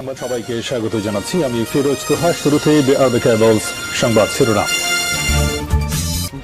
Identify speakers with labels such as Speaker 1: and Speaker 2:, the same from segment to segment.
Speaker 1: সংবাদ সবাইকে স্বাগত জানাচ্ছি। আমি ফিরোজ তোহা। শুরুতেই সংবাদ শিরোনাম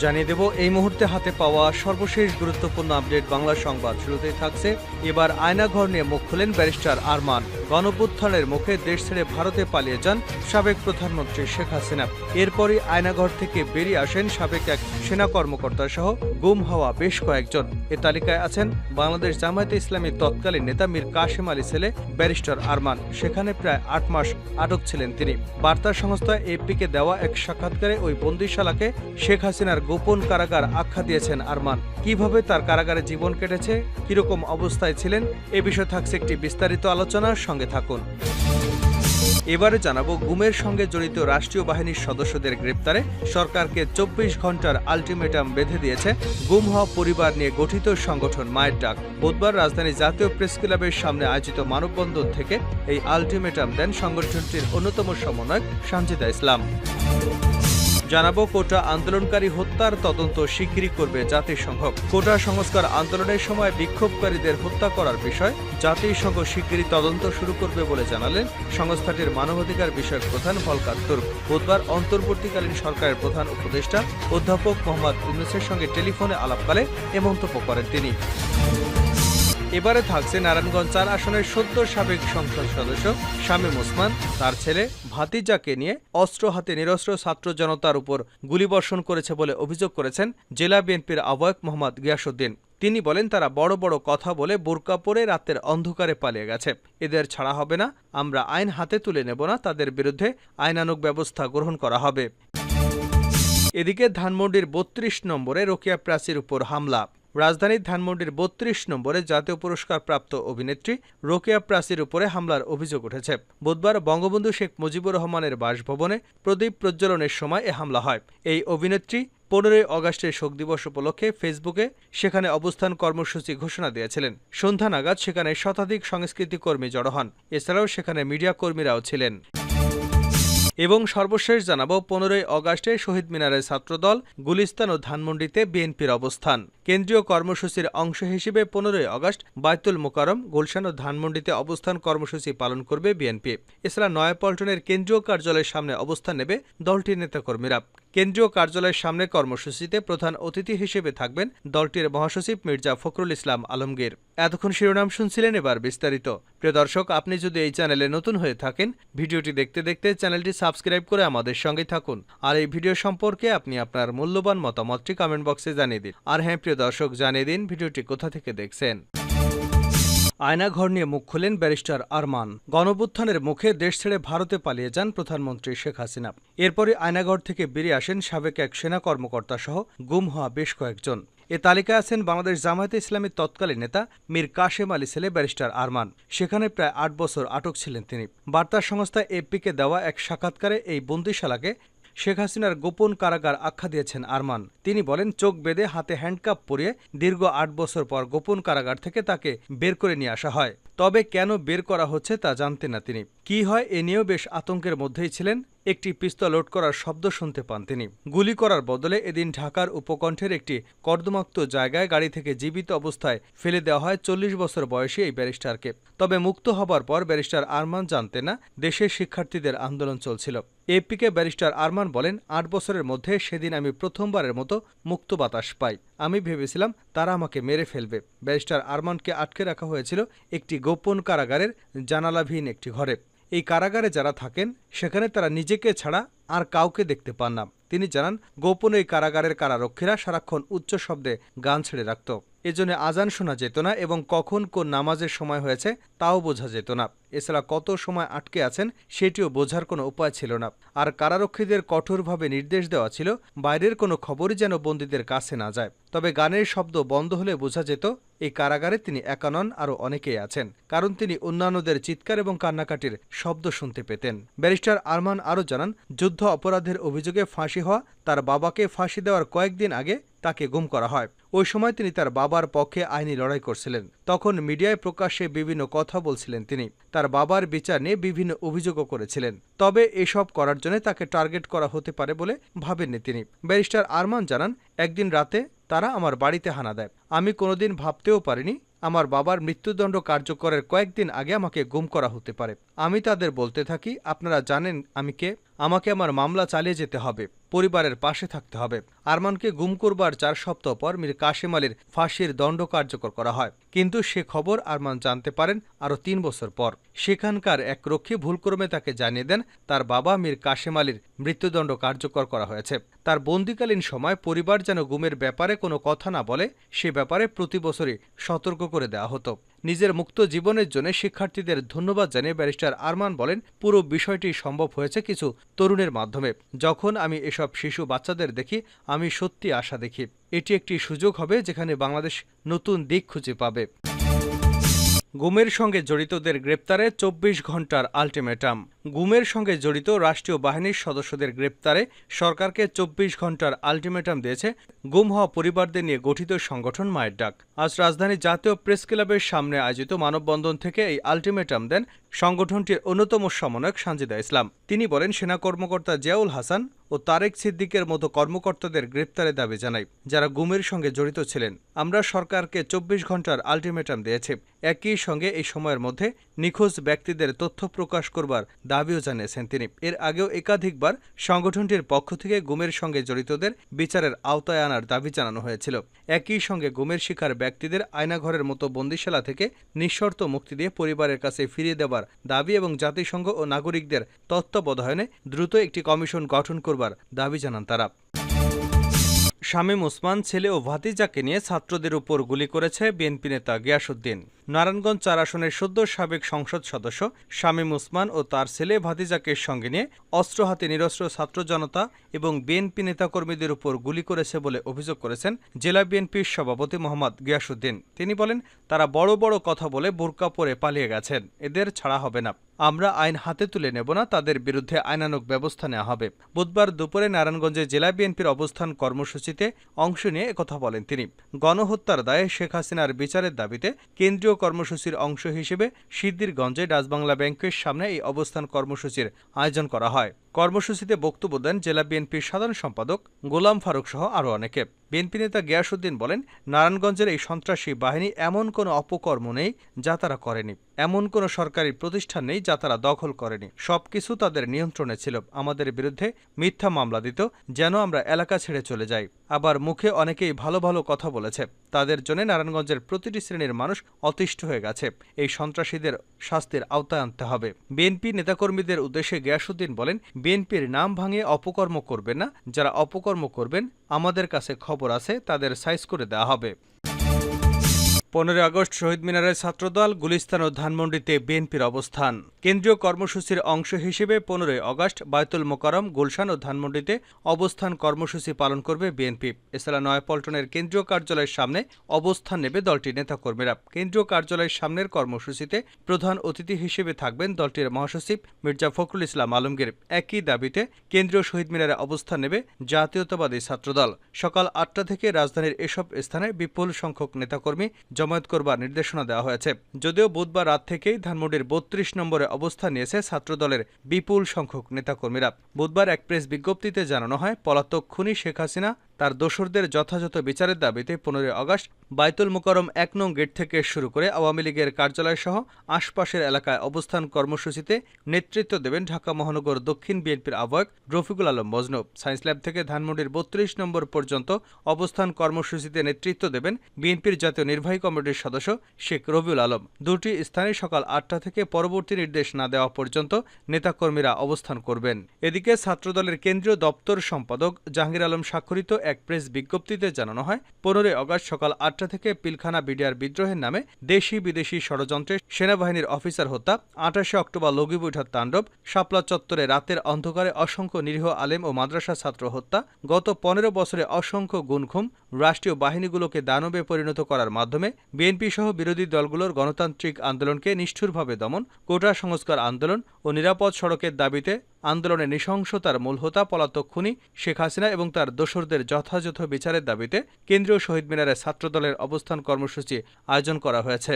Speaker 2: জানিয়ে দেব এই মুহূর্তে হাতে পাওয়া সর্বশেষ গুরুত্বপূর্ণ আপডেট বাংলা সংবাদ। শুরুতেই থাকছে এবার আয়নাঘর নিয়ে মুখ খুলেন ব্যারিস্টার আরমান। গণঅভ্যুত্থানের মুখে দেশ ছেড়ে ভারতে পালিয়ে যান সাবেক প্রধানমন্ত্রী শেখ হাসিনা। এরপরই আয়নাঘর থেকে বেরিয়ে আসেন সাবেক এক সেনা কর্মকর্তা সহ গুম হওয়া বেশ কয়েকজন। এ তালিকায় আছেন বাংলাদেশ জামায়াতে ইসলামীর তৎকালীন নেতা মীর কাশেম আলী ছেলে ব্যারিস্টার আরমান। সেখানে প্রায় ৮ মাস আটক ছিলেন তিনি। বার্তা সংস্থা এপিকে দেওয়া এক সাক্ষাৎকারে ওই বন্দিশালাকে শেখ হাসিনার গোপন কারাগার আখ্যা দিয়েছেন আরমান। কিভাবে তার কারাগারে জীবন কেটেছে, কিরকম অবস্থায় ছিলেন, এ বিষয়ে থাকছে একটি বিস্তারিত আলোচনার সঙ্গে থাকুন। এবারে জানাবো গুমের সঙ্গে জড়িত রাষ্ট্রীয় বাহিনীর সদস্যদের গ্রেপ্তারে সরকারকে ২৪ ঘন্টার আলটিমেটাম বেঁধে দিয়েছে গুম হওয়া পরিবার নিয়ে গঠিত সংগঠন মায়ের ডাক। বুধবার রাজধানী জাতীয় প্রেস ক্লাবের সামনে আয়োজিত মানববন্ধন থেকে এই আলটিমেটাম দেন সংগঠনটির অন্যতম সমন্বয়ক সানজিদা ইসলাম। জানাবো কোটা আন্দোলনকারী হত্যার তদন্ত শিগগিরই করবে জাতিসংঘ। কোটা সংস্কার আন্দোলনের সময় বিক্ষোভকারীদের হত্যা করার বিষয় জাতিসংঘ শিগগিরই তদন্ত শুরু করবে বলে জানালেন সংস্থাটির মানবাধিকার বিষয়ক প্রধান ভলকার তুর্ক। বুধবার অন্তর্বর্তীকালীন সরকারের প্রধান উপদেষ্টা অধ্যাপক মোহাম্মদ ইউনূসের সঙ্গে টেলিফোনে আলাপকালে এ মন্তব্য করেন তিনি। এবারে থাকছে নারায়ণগঞ্জ ৪ আসনের সদ্য সাবেক সংসদ সদস্য শামীম ওসমান। তার ছেলে ভাতিজাকে নিয়ে অস্ত্র হাতে নিরস্ত্র ছাত্র জনতার উপর গুলিবর্ষণ করেছে বলে অভিযোগ করেছেন জেলা বিএনপির আহ্বায়ক মোহাম্মদ গিয়াসউদ্দিন। তিনি বলেন, তারা বড় বড় কথা বলে বোরকা পরে রাতের অন্ধকারে পালিয়ে গেছে। এদের ছাড়া হবে না, আমরা আইন হাতে তুলে নেব না, তাদের বিরুদ্ধে আইনানুগ ব্যবস্থা গ্রহণ করা হবে। এদিকে ধানমন্ডির ৩২ নম্বরে রোকেয়া প্রাচীর উপর হামলা। রাজধানীর ধানমন্ডির ৩২ নম্বরে জাতীয় পুরস্কারপ্রাপ্ত অভিনেত্রী রোকেয়া প্রাচীর উপরে হামলার অভিযোগ উঠেছে। বুধবার বঙ্গবন্ধু শেখ মুজিবুর রহমানের বাসভবনে প্রদীপ প্রজ্বলনের সময় এ হামলা হয়। এই অভিনেত্রী ১৫ই আগস্টের শোক দিবস উপলক্ষে ফেসবুকে সেখানে অবস্থান কর্মসূচি ঘোষণা দিয়েছিলেন। সন্ধ্যা নাগাদ সেখানে শতাধিক সংস্কৃতি কর্মী জড়ো হন। এছাড়াও সেখানে মিডিয়া কর্মীরাও ছিলেন। এবং সর্বশেষ জানাবো ১৫ই আগস্টে শহীদ মিনারের ছাত্রদল, গুলিস্তান ও ধানমন্ডিতে বিএনপির অবস্থান। কেন্দ্রীয় কর্মসূচির অংশ হিসেবে ১৫ই আগস্ট বায়তুল মোকাররম, গুলশান ও ধানমন্ডিতে অবস্থান কর্মসূচি পালন করবে বিএনপি। এছাড়া নয়াপল্টনের কেন্দ্রীয় কার্যালয়ের সামনে অবস্থান নেবে দলটির নেতাকর্মীরা। কেন্দ্রীয় কার্যালয়ের সামনে কর্মসূচিতে প্রধান অতিথি হিসেবে থাকবেন দলটির মহাসচিব মির্জা ফখরুল ইসলাম আলমগীর। এতক্ষণ শিরোনাম শুনছিলেন, এবার বিস্তারিত। প্রিয় দর্শক, আপনি যদি এই চ্যানেলে নতুন হয়ে থাকেন, ভিডিওটি দেখতে দেখতে চ্যানেলটি সাবস্ক্রাইব করে আমাদের সঙ্গে থাকুন। আর এই ভিডিও সম্পর্কে আপনি আপনার মূল্যবান মতামতটি কমেন্ট বক্সে জানিয়ে দিন। আর হ্যাঁ প্রিয় দর্শক, জানিয়ে দিন ভিডিওটি কোথা থেকে দেখছেন। আয়নাঘর নিয়ে মুখ খুলেন ব্যারিস্টার আরমান। গণঅভ্যুত্থানের মুখে দেশ ছেড়ে ভারতে পালিয়ে যান প্রধানমন্ত্রী শেখ হাসিনা। এরপরই আয়নাঘর থেকে বেরিয়ে আসেন সাবেক এক সেনা কর্মকর্তা সহ গুম হওয়া বেশ কয়েকজন। এ তালিকায় আছেন বাংলাদেশ জামায়াতে ইসলামীর তৎকালীন নেতা মীর কাশেম আলী ছেলে ব্যারিস্টার আরমান। সেখানে প্রায় ৮ বছর আটক ছিলেন তিনি। বার্তা সংস্থা এপিকে দেওয়া এক সাক্ষাৎকারে এই বন্দিশালাকে শেখ হাসিনার গোপন কারাগার আখ্যা দিয়েছেন আরমান। তিনি বলেন, চোখ বেঁধে হাতে হ্যান্ডকাপ পরিয়ে দীর্ঘ ৮ বছর পর গোপন কারাগার থেকে তাকে বের করে নিয়ে আসা হয়। তবে কেন বের করা হচ্ছে তা জানতেন না তিনি। কি হয় এ নিয়েও বেশ আতঙ্কের মধ্যেই ছিলেন। একটি পিস্তল লোড করার শব্দ শুনতে পান তিনি। গুলি করার বদলে এদিন ঢাকার উপকণ্ঠের একটি কর্দমাক্ত জায়গায় গাড়ি থেকে জীবিত অবস্থায় ফেলে দেওয়া হয় ৪০ বছর বয়সী এই ব্যারিস্টারকে। তবে মুক্ত হবার পর ব্যারিস্টার আরমান জানতেন না দেশের শিক্ষার্থীদের আন্দোলন চলছিল। এপিকে ব্যারিস্টার আরমান বলেন, ৮ বছরের মধ্যে সেদিন আমি প্রথমবারের মতো মুক্ত বাতাস পাই। আমি ভেবেছিলাম তারা আমাকে মেরে ফেলবে। ব্যারিস্টার আরমানকে আটকে রাখা হয়েছিল একটি গোপন কারাগারের জানালাবিহীন একটি ঘরে। এই কারাগারে যারা থাকেন সেখানে তারা নিজেকে ছাড়া আর কাউকে দেখতে পান না। তিনি জানান, গোপনে এই কারাগারের কারারক্ষীরা সারাক্ষণ উচ্চ শব্দে গান ছেড়ে রাখত। এজন্য আজান শোনা যেত না এবং কখন কোন নামাজের সময় হয়েছে তাও বোঝা যেত না। এছাড়া কত সময় আটকে আছেন সেটিও বোঝার কোনো উপায় ছিল না। আর কারারক্ষীদের কঠোরভাবে নির্দেশ দেওয়া ছিল বাইরের কোনো খবরই যেন বন্দীদের কাছে না যায়। তবে গানের শব্দ বন্ধ হলে বোঝা যেত এই কারাগারে তিনি একা নন, আরও অনেকেই আছেন, কারণ তিনি অন্যান্যদের চিৎকার এবং কান্নাকাটির শব্দ শুনতে পেতেন। ব্যারিস্টার আরমান আরও জানান, যুদ্ধ অপরাধের অভিযোগে ফাঁসি হওয়া তার বাবাকে ফাঁসি দেওয়ার কয়েকদিন আগে তাকে গুম করা হয়। ওই সময় তিনি তার বাবার পক্ষে আইনি লড়াই করছিলেন। তখন মিডিয়ায় প্রকাশ্যে বিভিন্ন কথা বলছিলেন তিনি। তার বাবার বিচার নিয়ে বিভিন্ন অভিযোগও করেছিলেন। তবে এসব করার জন্য তাকে টার্গেট করা হতে পারে বলে ভাবেননি তিনি। ব্যারিস্টার আরমান জানান, একদিন রাতে তারা আমার বাড়িতে হানা দেয়। আমি কোনোদিন ভাবতেও পারিনি আমার বাবার মৃত্যুদণ্ড কার্যকরের কয়েকদিন আগে আমাকে গুম করা হতে পারে। আমি তাদের বলতে থাকি, আপনারা জানেন আমি কে, আমাকে আমার মামলা চালিয়ে যেতে হবে, পরিবারের পাশে থাকতে হবে। আরমানকে গুম করবার 4 সপ্তাহ পর মীর কাশেম আলীর ফাঁসির দণ্ড কার্যকর করা হয়, কিন্তু সে খবর আরমান জানতে পারেন আরও 3 বছর পর। সেখানকার এক রক্ষী ভুলক্রমে তাকে জানিয়ে দেন তার বাবা মীর কাশেম আলীর মৃত্যুদণ্ড কার্যকর করা হয়েছে। তার বন্দিকালীন সময় পরিবার যেন গুমের ব্যাপারে কোনো কথা না বলে সে ব্যাপারে প্রতি বছরই সতর্ক করে দেওয়া হতো। নিজের মুক্ত জীবনের জন্য শিক্ষার্থীদের ধন্যবাদ জানিয়ে ব্যারিস্টার আরমান বলেন, পুরো বিষয়টি সম্ভব হয়েছে কিছু তরুণের মাধ্যমে। যখন আমি এসব শিশু বাচ্চাদের দেখি আমি সত্যি আশা দেখি। এটি একটি সুযোগ হবে যেখানে বাংলাদেশ নতুন দিক খুঁজে পাবে। গুমের সঙ্গে জড়িতদের গ্রেপ্তারে 24 ঘণ্টার আলটিমেটাম। গুমের সঙ্গে জড়িত রাষ্ট্রীয় বাহিনীর সদস্যদের গ্রেপ্তারে সরকারকে 24 ঘণ্টার আলটিমেটাম দিয়েছে গুম হওয়া পরিবারদের নিয়ে গঠিত সংগঠন মায়ের ডাক। আজ রাজধানীর জাতীয় প্রেস ক্লাবের সামনে আয়োজিত মানববন্ধন থেকে এই আলটিমেটাম দেন সংগঠনটির অন্যতম সমন্বয়ক সানজিদা ইসলাম। তিনি বলেন, সেনা কর্মকর্তা জিয়াউল হাসান ও তারেক সিদ্দিকের মতো কর্মকর্তাদের গ্রেপ্তারের দাবি জানাই, যারা গুমের সঙ্গে জড়িত ছিলেন। আমরা সরকারকে 24 ঘণ্টার আলটিমেটাম দিয়েছি। একই সঙ্গে এই সময়ের মধ্যে নিখোঁজ ব্যক্তিদের তথ্য প্রকাশ করবার দাবিও জানিয়েছেন তিনি। এর আগেও একাধিকবার সংগঠনটির পক্ষ থেকে গুমের সঙ্গে জড়িতদের বিচারের আওতায় আনার দাবি জানানো হয়েছিল। একই সঙ্গে গুমের শিকার ব্যক্তিদের আয়নাঘরের মতো বন্দিশালা থেকে নিঃশর্ত মুক্তি দিয়ে পরিবারের কাছে ফিরিয়ে দেওয়ার দাবি এবং জাতিসংঘ ও নাগরিকদের তত্ত্বাবধানে দ্রুত একটি কমিশন গঠন করবার দাবি জানান তারা। শামীম ওসমান ছেলে ও ভাতিজাকে নিয়ে ছাত্রদের উপর গুলি করেছে বিএনপি নেতা গিয়াসউদ্দিন। নারায়ণগঞ্জ 4 আসনের সদ্য সাবেক সংসদ সদস্য শামীম ওসমান ও তার ছেলে ভাতিজাকে সঙ্গে নিয়ে অস্ত্র হাতে নিরস্ত্র ছাত্র জনতা এবং বিএনপি নেতাকর্মীদের উপর গুলি করেছে বলে অভিযোগ করেছেন জেলা বিএনপির সভাপতি মোহাম্মদ গিয়াসউদ্দিন। তিনি বলেন, তারা বড় বড় কথা বলে বোরকা পরে পালিয়ে গেছেন, এদের ছাড়া হবে না। আমরা আইন হাতে তুলে নেব না, তাদের বিরুদ্ধে আইনানুগ ব্যবস্থা নেওয়া হবে। বুধবার দুপুরে নারায়ণগঞ্জে জেলা বিএনপির অবস্থান কর্মসূচিতে অংশ নিয়ে একথা বলেন তিনি। গণহত্যার দায়ে শেখ হাসিনার বিচারের দাবিতে কেন্দ্রীয় কর্মসূচির অংশ হিসেবে সিদ্ধিরগঞ্জে ডাচবাংলা ব্যাংকের সামনে এই অবস্থান কর্মসূচির আয়োজন করা হয়। কর্মসূচিতে বক্তব্য দেন জেলা বিএনপির সাধারণ সম্পাদক গোলাম ফারুক সহ আরও অনেকে। বিএনপি নেতা গিয়াসউদ্দিন বলেন, নারায়ণগঞ্জের এই সন্ত্রাসী বাহিনী এমন কোনো অপকর্ম নেই যা তারা করেনি, এমন কোনো সরকারি প্রতিষ্ঠান নেই যা তারা দখল করেনি। সবকিছু তাদের নিয়ন্ত্রণে ছিল। আমাদের বিরুদ্ধে মিথ্যা মামলা দিত যেন আমরা এলাকা ছেড়ে চলে যাই। আবার মুখে অনেকেই ভালো ভালো কথা বলেছে। তাদের জন্য নারায়ণগঞ্জের প্রতিটি শ্রেণীর মানুষ অতিষ্ঠ হয়ে গেছে। এই সন্ত্রাসীদের শাস্তির আওতায় আনতে হবে। বিএনপি নেতাকর্মীদের উদ্দেশ্যে গিয়াসউদ্দিন বলেন, বিএনপির নাম ভাঙিয়ে অপকর্ম করবেন না। যারা অপকর্ম করবেন আমাদের কাছে খবর আছে, তাদের সাইজ করে দেওয়া হবে। 15 আগস্ট শহীদ মিনারের ছাত্রদল, গুলিস্তান ও ধানমন্ডিতে বিএনপির অবস্থান। কেন্দ্রীয় কর্মসূচির অংশ হিসেবে 15 আগস্ট বায়তুল মোকাররম, গুলশান ও ধানমন্ডিতে অবস্থান কর্মসূচি পালন করবে বিএনপি। এছাড়া নয়াপল্টনের কেন্দ্রীয় কার্যালয়ের সামনে অবস্থান নেবে দলটির নেতাকর্মীরা। কেন্দ্রীয় কার্যালয়ের সামনের কর্মসূচিতে প্রধান অতিথি হিসেবে থাকবেন দলটির মহাসচিব মির্জা ফখরুল ইসলাম আলমগীর। একই দাবিতে কেন্দ্রীয় শহীদ মিনারে অবস্থান নেবে জাতীয়তাবাদী ছাত্রদল। সকাল 8টা থেকে রাজধানীর এসব স্থানে বিপুল সংখ্যক নেতাকর্মী জমায়েত করবার নির্দেশনা দেওয়া হয়েছে। যদিও বুধবার রাত থেকেই ধানমন্ডির 32 নম্বরে অবস্থান নিয়েছে ছাত্রদলের বিপুল সংখ্যক নেতাকর্মীরা। বুধবার এক প্রেস বিজ্ঞপ্তিতে জানানো হয়, পলাতক খুনি শেখ হাসিনা তার দোসরদের যথাযথ বিচারের দাবিতে 15 আগস্ট বায়তুল মোকাররম 1 নং গেট থেকে শুরু করে আওয়ামী লীগের কার্যালয় সহ আশপাশের এলাকায় অবস্থান কর্মসূচিতে নেতৃত্ব দেবেন ঢাকা মহানগর দক্ষিণ বিএনপির আহ্বায়ক রফিকুল আলম মজনু। সায়েন্স ল্যাব থেকে ধানমন্ডির 32 নম্বর পর্যন্ত অবস্থান কর্মসূচিতে নেতৃত্ব দেবেন বিএনপির জাতীয় নির্বাহী কমিটির সদস্য শেখ রবিউল আলম। দুটি স্থানে সকাল 8টা থেকে পরবর্তী নির্দেশ না দেওয়া পর্যন্ত নেতাকর্মীরা অবস্থান করবেন। এদিকে ছাত্রদলের কেন্দ্রীয় দপ্তর সম্পাদক জাহাঙ্গীর আলম স্বাক্ষরিত এক প্রেস বিজ্ঞপ্তিতে জানানো হয়, 15 আগস্ট সকাল 8টা থেকে পিলখানা বিডিআর বিদ্রোহের নামে দেশি বিদেশি ষড়যন্ত্রে সেনাবাহিনীর অফিসার হত্যা, 28 অক্টোবর লগিবৈঠার তাণ্ডব, শাপলা চত্বরে রাতের অন্ধকারে অসংখ্য নিরীহ আলেম ও মাদ্রাসা ছাত্র হত্যা, গত 15 বছরে অসংখ্য গুনখুম, রাষ্ট্রীয় বাহিনীগুলোকে দানবে পরিণত করার মাধ্যমে বিএনপি সহ বিরোধী দলগুলোর গণতান্ত্রিক আন্দোলনকে নিষ্ঠুরভাবে দমন, কোটা সংস্কার আন্দোলন ও নিরাপদ সড়কের দাবিতে আন্দোলনে নৃশংসতার মূল হোতা পলাতক খুনি শেখ হাসিনা এবং তার দোসরদের যথাযথ বিচারের দাবিতে কেন্দ্রীয় শহীদ মিনারে ছাত্রদলের অবস্থান কর্মসূচি আয়োজন করা হয়েছে।